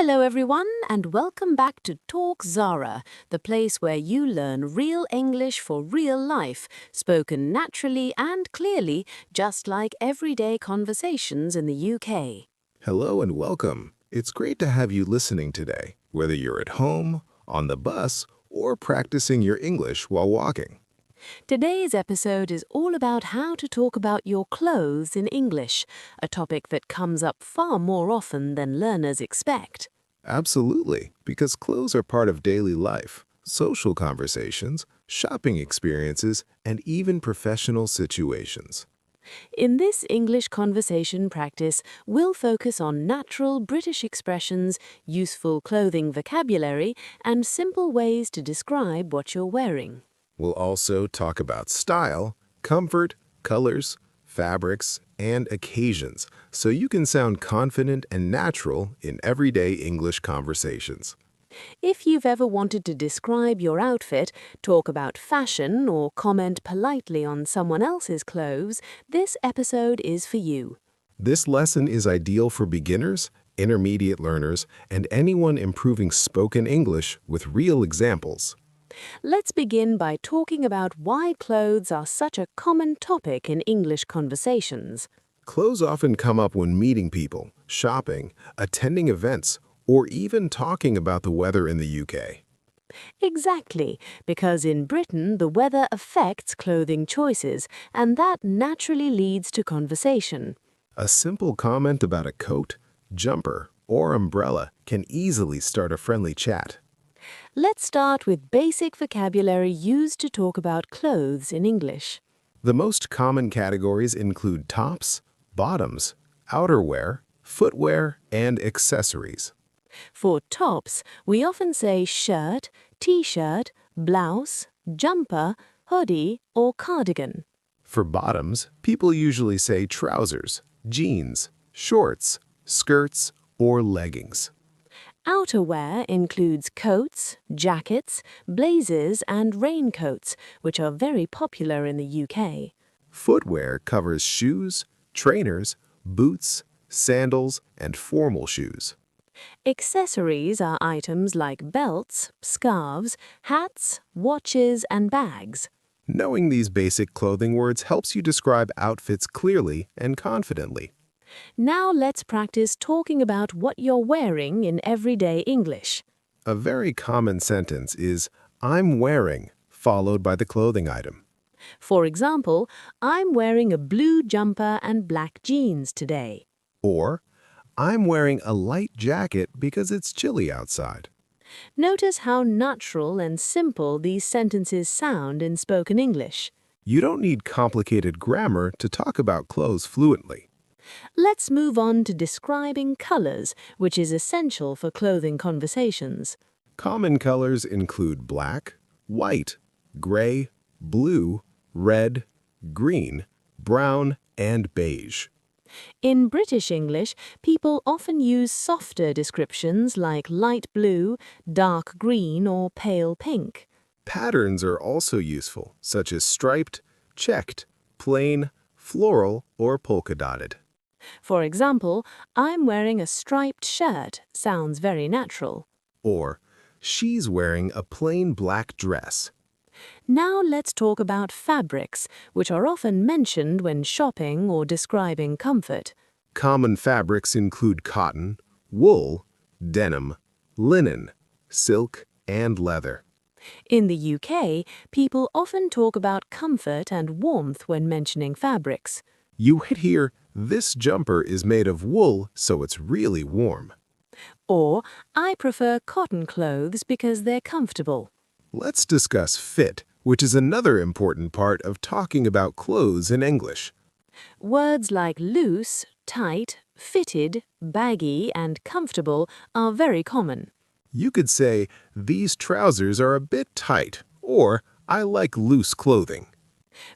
Hello, everyone, and welcome back to Talks Zara, the place where you learn real English for real life, spoken naturally and clearly, just like everyday conversations in the UK. Hello and welcome. It's great to have you listening today, whether you're at home, on the bus, or practicing your English while walking. Today's episode is all about how to talk about your clothes in English, a topic that comes up far more often than learners expect. Absolutely, because clothes are part of daily life, social conversations, shopping experiences, and even professional situations. In this English conversation practice, we'll focus on natural British expressions, useful clothing vocabulary, and simple ways to describe what you're wearing. We'll also talk about style, comfort, colors, fabrics, and occasions, so you can sound confident and natural in everyday English conversations. If you've ever wanted to describe your outfit, talk about fashion, or comment politely on someone else's clothes, this episode is for you. This lesson is ideal for beginners, intermediate learners, and anyone improving spoken English with real examples. Let's begin by talking about why clothes are such a common topic in English conversations. Clothes often come up when meeting people, shopping, attending events, or even talking about the weather in the UK. Exactly, because in Britain the weather affects clothing choices, and that naturally leads to conversation. A simple comment about a coat, jumper, or umbrella can easily start a friendly chat. Let's start with basic vocabulary used to talk about clothes in English. The most common categories include tops, bottoms, outerwear, footwear, and accessories. For tops, we often say shirt, t-shirt, blouse, jumper, hoodie, or cardigan. For bottoms, people usually say trousers, jeans, shorts, skirts, or leggings. Outerwear includes coats, jackets, blazers, and raincoats, which are very popular in the UK. Footwear covers shoes, trainers, boots, sandals, and formal shoes. Accessories are items like belts, scarves, hats, watches, and bags. Knowing these basic clothing words helps you describe outfits clearly and confidently. Now let's practice talking about what you're wearing in everyday English. A very common sentence is, "I'm wearing," followed by the clothing item. For example, I'm wearing a blue jumper and black jeans today. Or, "I'm wearing a light jacket because it's chilly outside." Notice how natural and simple these sentences sound in spoken English. You don't need complicated grammar to talk about clothes fluently. Let's move on to describing colors, which is essential for clothing conversations. Common colors include black, white, gray, blue, red, green, brown, and beige. In British English, people often use softer descriptions like light blue, dark green, or pale pink. Patterns are also useful, such as striped, checked, plain, floral, or polka-dotted. For example, I'm wearing a striped shirt sounds very natural. Or, "She's wearing a plain black dress." Now let's talk about fabrics, which are often mentioned when shopping or describing comfort. Common fabrics include cotton, wool, denim, linen, silk, and leather. In the UK, people often talk about comfort and warmth when mentioning fabrics. You would hear, "This jumper is made of wool, so it's really warm." Or, I prefer cotton clothes because they're comfortable. Let's discuss fit, which is another important part of talking about clothes in English. Words like loose, tight, fitted, baggy, and comfortable are very common. You could say, "These trousers are a bit tight," or "I like loose clothing."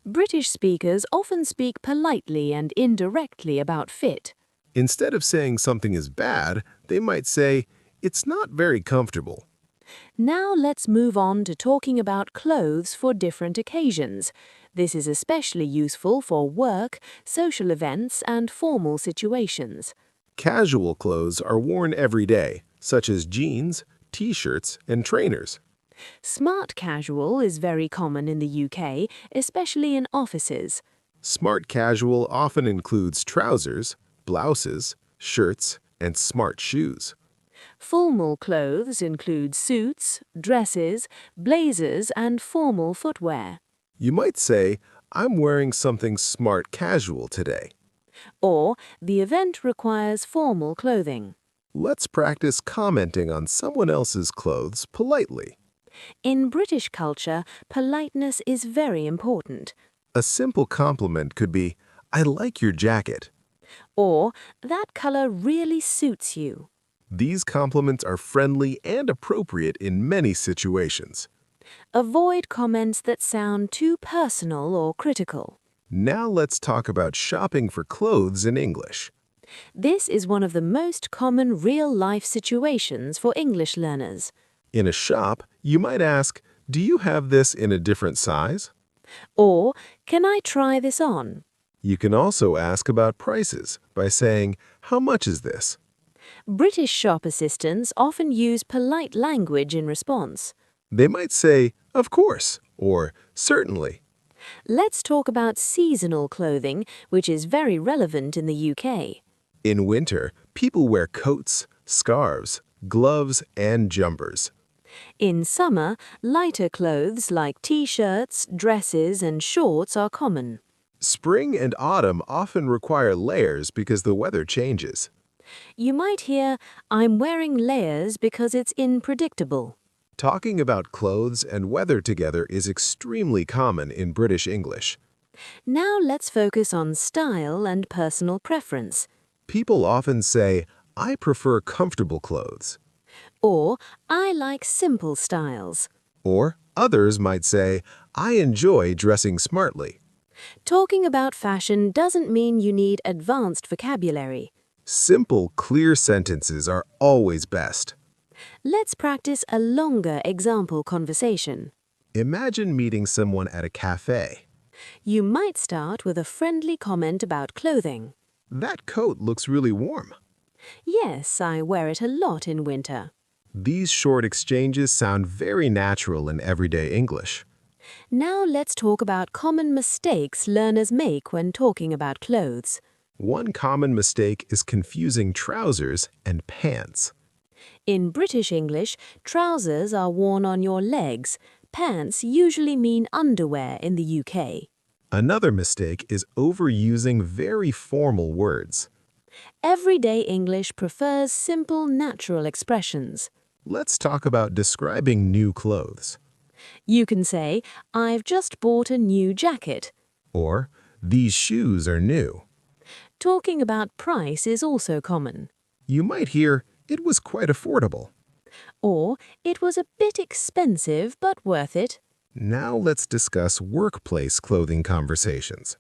British speakers often speak politely and indirectly about fit. Instead of saying something is bad, they might say, "It's not very comfortable." Now let's move on to talking about clothes for different occasions. This is especially useful for work, social events, and formal situations. Casual clothes are worn every day, such as jeans, t-shirts, and trainers. Smart casual is very common in the UK, especially in offices. Smart casual often includes trousers, blouses, shirts, and smart shoes. Formal clothes include suits, dresses, blazers, and formal footwear. You might say, I'm wearing something smart casual today. Or, the event requires formal clothing. Let's practice commenting on someone else's clothes politely. In British culture, politeness is very important. A simple compliment could be, I like your jacket. Or, that color really suits you. These compliments are friendly and appropriate in many situations. Avoid comments that sound too personal or critical. Now let's talk about shopping for clothes in English. This is one of the most common real-life situations for English learners. In a shop, you might ask, do you have this in a different size? Or, can I try this on? You can also ask about prices by saying, how much is this? British shop assistants often use polite language in response. They might say, of course, or certainly. Let's talk about seasonal clothing, which is very relevant in the UK. In winter, people wear coats, scarves, gloves, and jumpers. In summer, lighter clothes like t-shirts, dresses, and shorts are common. Spring and autumn often require layers because the weather changes. You might hear, I'm wearing layers because it's unpredictable. Talking about clothes and weather together is extremely common in British English. Now let's focus on style and personal preference. People often say, I prefer comfortable clothes. Or, I like simple styles. Or others might say, I enjoy dressing smartly. Talking about fashion doesn't mean you need advanced vocabulary. Simple, clear sentences are always best. Let's practice a longer example conversation. Imagine meeting someone at a cafe. You might start with a friendly comment about clothing. That coat looks really warm. Yes, I wear it a lot in winter. These short exchanges sound very natural in everyday English. Now let's talk about common mistakes learners make when talking about clothes. One common mistake is confusing trousers and pants. In British English, trousers are worn on your legs. Pants usually mean underwear in the UK. Another mistake is overusing very formal words. Everyday English prefers simple, natural expressions. Let's talk about describing new clothes. You can say, I've just bought a new jacket. Or, these shoes are new. Talking about price is also common. You might hear, it was quite affordable. Or, it was a bit expensive but worth it. Now let's discuss workplace clothing conversations.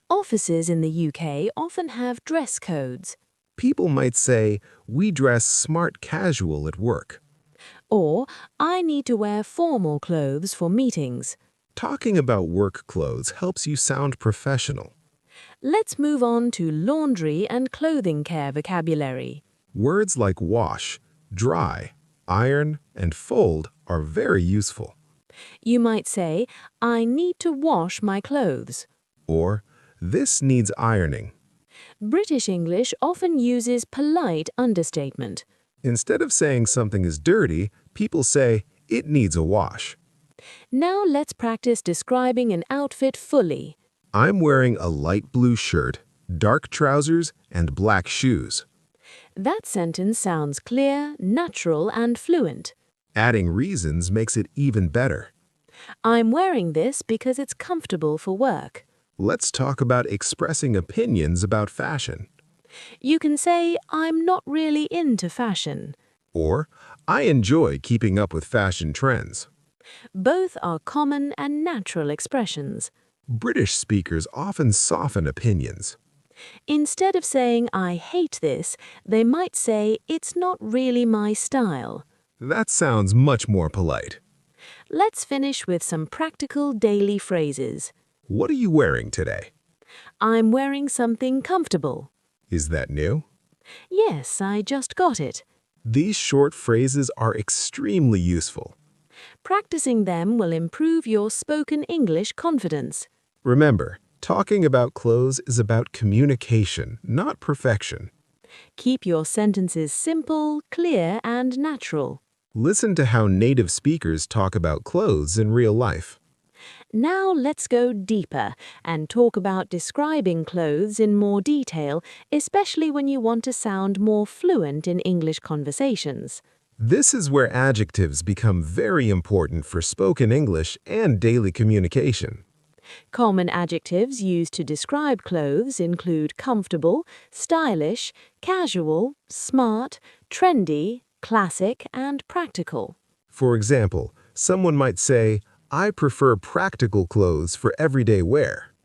Offices in the UK often have dress codes. People might say, we dress smart casual at work. Or, I need to wear formal clothes for meetings. Talking about work clothes helps you sound professional. Let's move on to laundry and clothing care vocabulary. Words like wash, dry, iron, and fold are very useful. You might say, I need to wash my clothes. Or, this needs ironing. British English often uses polite understatement. Instead of saying something is dirty, people say, it needs a wash. Now let's practice describing an outfit fully. I'm wearing a light blue shirt, dark trousers, and black shoes. That sentence sounds clear, natural, and fluent. Adding reasons makes it even better. I'm wearing this because it's comfortable for work. Let's talk about expressing opinions about fashion. You can say, I'm not really into fashion. Or, I enjoy keeping up with fashion trends. Both are common and natural expressions. British speakers often soften opinions. Instead of saying, I hate this, they might say, it's not really my style. That sounds much more polite. Let's finish with some practical daily phrases. What are you wearing today? I'm wearing something comfortable. Is that new? Yes, I just got it. These short phrases are extremely useful. Practicing them will improve your spoken English confidence. Remember, talking about clothes is about communication, not perfection. Keep your sentences simple, clear, and natural. Listen to how native speakers talk about clothes in real life. Now let's go deeper and talk about describing clothes in more detail, especially when you want to sound more fluent in English conversations. This is where adjectives become very important for spoken English and daily communication. Common adjectives used to describe clothes include comfortable, stylish, casual, smart, trendy, classic, and practical. For example, someone might say, "I prefer practical clothes for everyday wear."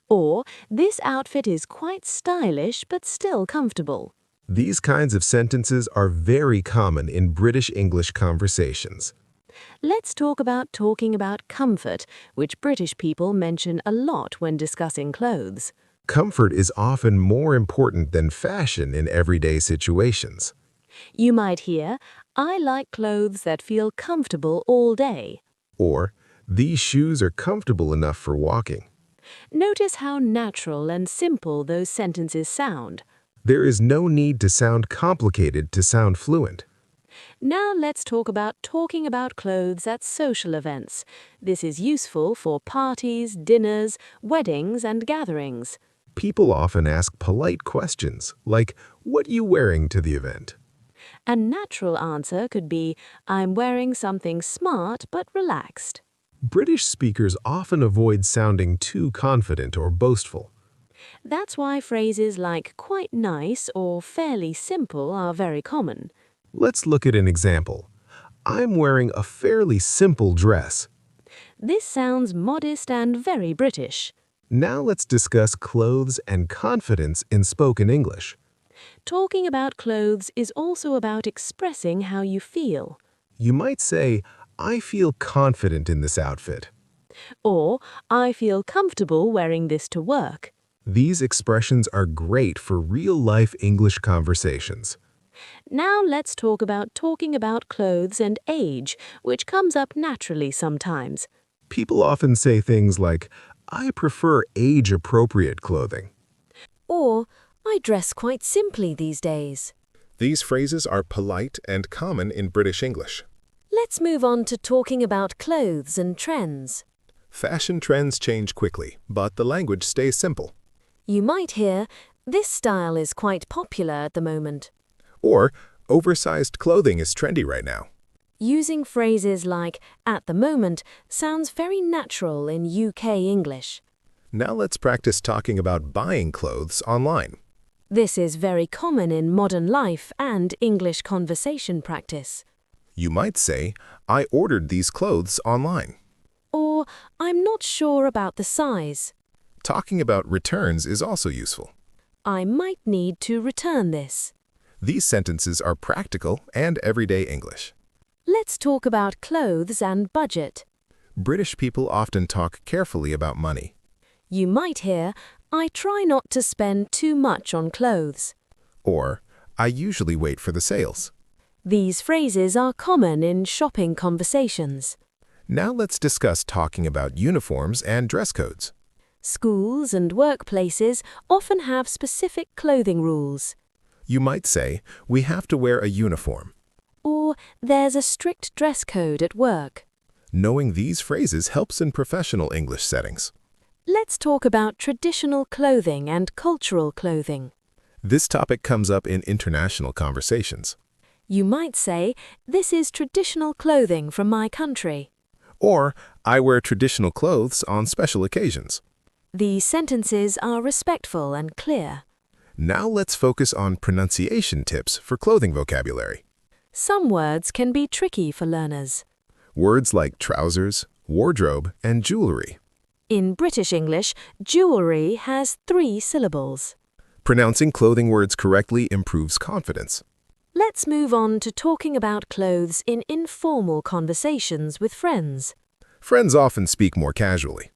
Or, this outfit is quite stylish but still comfortable. These kinds of sentences are very common in British English conversations. Let's talk about talking about comfort, which British people mention a lot when discussing clothes. Comfort is often more important than fashion in everyday situations. You might hear, I like clothes that feel comfortable all day. Or, these shoes are comfortable enough for walking. Notice how natural and simple those sentences sound. There is no need to sound complicated to sound fluent. Now let's talk about talking about clothes at social events. This is useful for parties, dinners, weddings, and gatherings. People often ask polite questions, like, "What are you wearing to the event?" A natural answer could be, I'm wearing something smart but relaxed. British speakers often avoid sounding too confident or boastful. That's why phrases like quite nice or fairly simple are very common. Let's look at an example. "I'm wearing a fairly simple dress." This sounds modest and very British. Now let's discuss clothes and confidence in spoken English. Talking about clothes is also about expressing how you feel. You might say, "I feel confident in this outfit." Or, I feel comfortable wearing this to work. These expressions are great for real-life English conversations. Now let's talk about talking about clothes and age, which comes up naturally sometimes. People often say things like, "I prefer age-appropriate clothing." Or, I dress quite simply these days. These phrases are polite and common in British English. Let's move on to talking about clothes and trends. Fashion trends change quickly, but the language stays simple. You might hear, this style is quite popular at the moment. Or, oversized clothing is trendy right now. Using phrases like at the moment sounds very natural in UK English. Now let's practice talking about buying clothes online. This is very common in modern life and English conversation practice. You might say, "I ordered these clothes online." Or, I'm not sure about the size. Talking about returns is also useful. I might need to return this. These sentences are practical and everyday English. Let's talk about clothes and budget. British people often talk carefully about money. You might hear, I try not to spend too much on clothes. Or, "I usually wait for the sales." These phrases are common in shopping conversations. Now let's discuss talking about uniforms and dress codes. Schools and workplaces often have specific clothing rules. You might say, "We have to wear a uniform." Or, there's a strict dress code at work. Knowing these phrases helps in professional English settings. Let's talk about traditional clothing and cultural clothing. This topic comes up in international conversations. You might say, this is traditional clothing from my country. Or, "I wear traditional clothes on special occasions." These sentences are respectful and clear. Now let's focus on pronunciation tips for clothing vocabulary. Some words can be tricky for learners. Words like trousers, wardrobe, and jewelry. In British English, jewelry has 3 syllables. Pronouncing clothing words correctly improves confidence. Let's move on to talking about clothes in informal conversations with friends. Friends often speak more casually.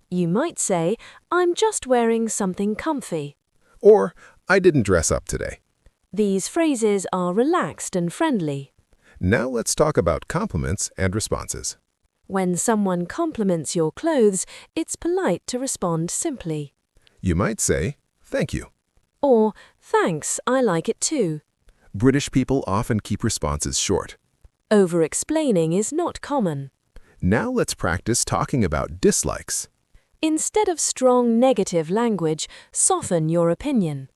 You might say, I'm just wearing something comfy. Or, "I didn't dress up today." These phrases are relaxed and friendly. Now let's talk about compliments and responses. When someone compliments your clothes, it's polite to respond simply. You might say, "Thank you." Or, thanks, I like it too. British people often keep responses short. Over-explaining is not common. Now let's practice talking about dislikes. Instead of strong negative language, soften your opinion.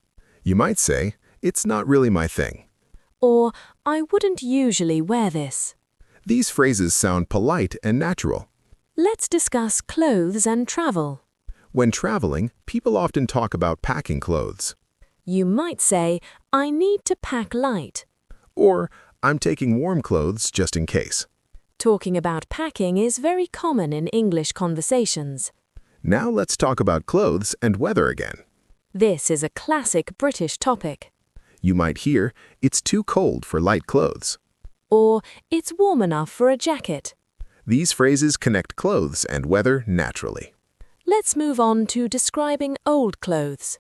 You might say, "It's not really my thing." Or, I wouldn't usually wear this. These phrases sound polite and natural. Let's discuss clothes and travel. When traveling, people often talk about packing clothes. You might say, I need to pack light. Or, "I'm taking warm clothes just in case." Talking about packing is very common in English conversations. Now let's talk about clothes and weather again. This is a classic British topic. You might hear, "It's too cold for light clothes." Or, it's warm enough for a jacket. These phrases connect clothes and weather naturally. Let's move on to describing old clothes.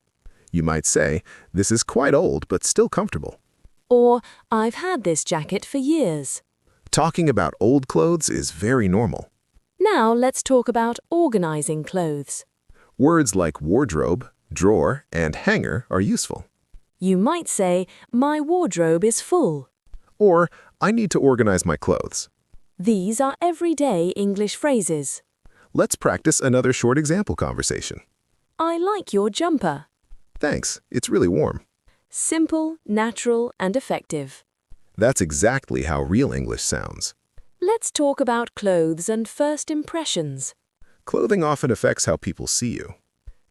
You might say, "This is quite old but still comfortable." Or, I've had this jacket for years. Talking about old clothes is very normal. Now let's talk about organizing clothes. Words like wardrobe, drawer, and hanger are useful. You might say, my wardrobe is full. Or, "I need to organize my clothes." These are everyday English phrases. Let's practice another short example conversation. I like your jumper. "Thanks, it's really warm." Simple, natural, and effective. That's exactly how real English sounds. Let's talk about clothes and first impressions. Clothing often affects how people see you.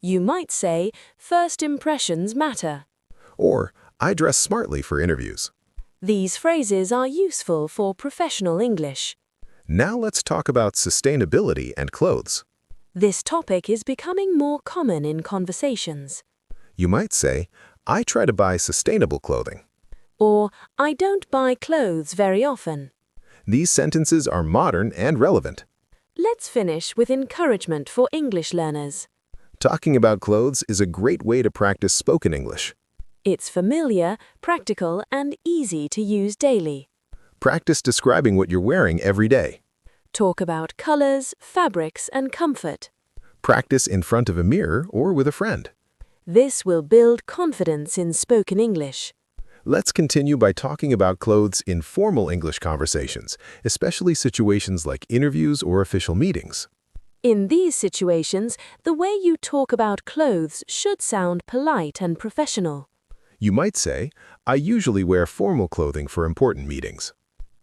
You might say, first impressions matter. Or, "I dress smartly for interviews." These phrases are useful for professional English. Now let's talk about sustainability and clothes. This topic is becoming more common in conversations. You might say, "I try to buy sustainable clothing." Or, I don't buy clothes very often. These sentences are modern and relevant. Let's finish with encouragement for English learners. Talking about clothes is a great way to practice spoken English. It's familiar, practical, and easy to use daily. Practice describing what you're wearing every day. Talk about colors, fabrics, and comfort. Practice in front of a mirror or with a friend. This will build confidence in spoken English. Let's continue by talking about clothes in formal English conversations, especially situations like interviews or official meetings. In these situations, the way you talk about clothes should sound polite and professional. You might say, "I usually wear formal clothing for important meetings."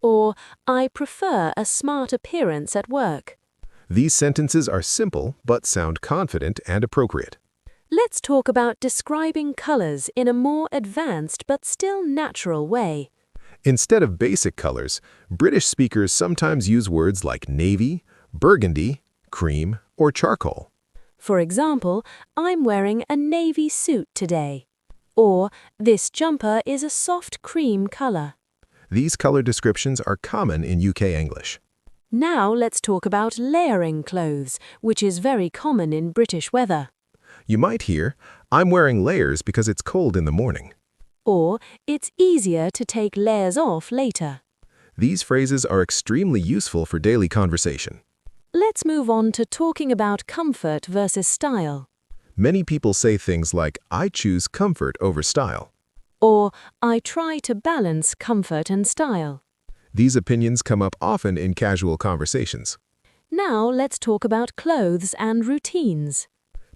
Or, I prefer a smart appearance at work. These sentences are simple but sound confident and appropriate. Let's talk about describing colors in a more advanced but still natural way. Instead of basic colors, British speakers sometimes use words like navy, burgundy, cream, or charcoal. For example, I'm wearing a navy suit today. Or, this jumper is a soft cream color. These color descriptions are common in UK English. Now let's talk about layering clothes, which is very common in British weather. You might hear, "I'm wearing layers because it's cold in the morning." Or, it's easier to take layers off later. These phrases are extremely useful for daily conversation. Let's move on to talking about comfort versus style. Many people say things like, "I choose comfort over style." Or, I try to balance comfort and style. These opinions come up often in casual conversations. Now let's talk about clothes and routines.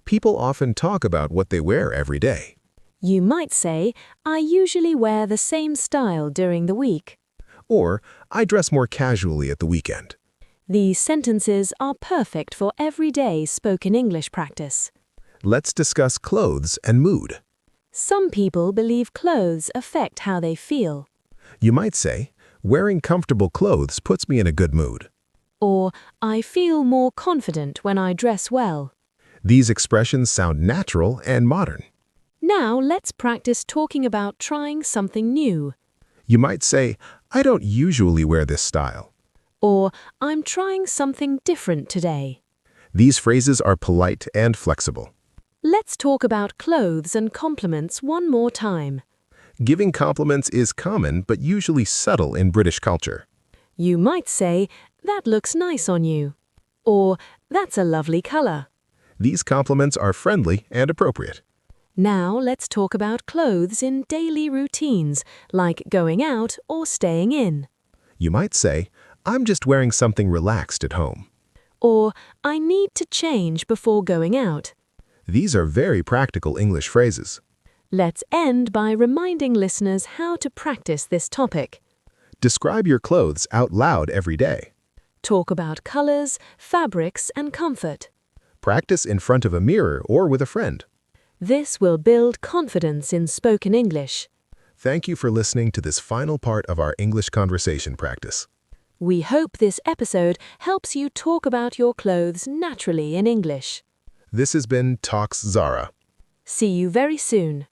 People often talk about what they wear every day. You might say, I usually wear the same style during the week. Or, "I dress more casually at the weekend." These sentences are perfect for everyday spoken English practice. Let's discuss clothes and mood. Some people believe clothes affect how they feel. You might say, "Wearing comfortable clothes puts me in a good mood." Or, I feel more confident when I dress well. These expressions sound natural and modern. Now let's practice talking about trying something new. You might say, "I don't usually wear this style." Or, I'm trying something different today. These phrases are polite and flexible. Let's talk about clothes and compliments one more time. Giving compliments is common but usually subtle in British culture. You might say, "That looks nice on you," or "That's a lovely color." These compliments are friendly and appropriate. Now let's talk about clothes in daily routines, like going out or staying in. You might say, "I'm just wearing something relaxed at home." Or, "I need to change before going out." These are very practical English phrases. Let's end by reminding listeners how to practice this topic. Describe your clothes out loud every day. Talk about colors, fabrics, and comfort. Practice in front of a mirror or with a friend. This will build confidence in spoken English. Thank you for listening to this final part of our English conversation practice. We hope this episode helps you talk about your clothes naturally in English. This has been Talks Zara. See you very soon.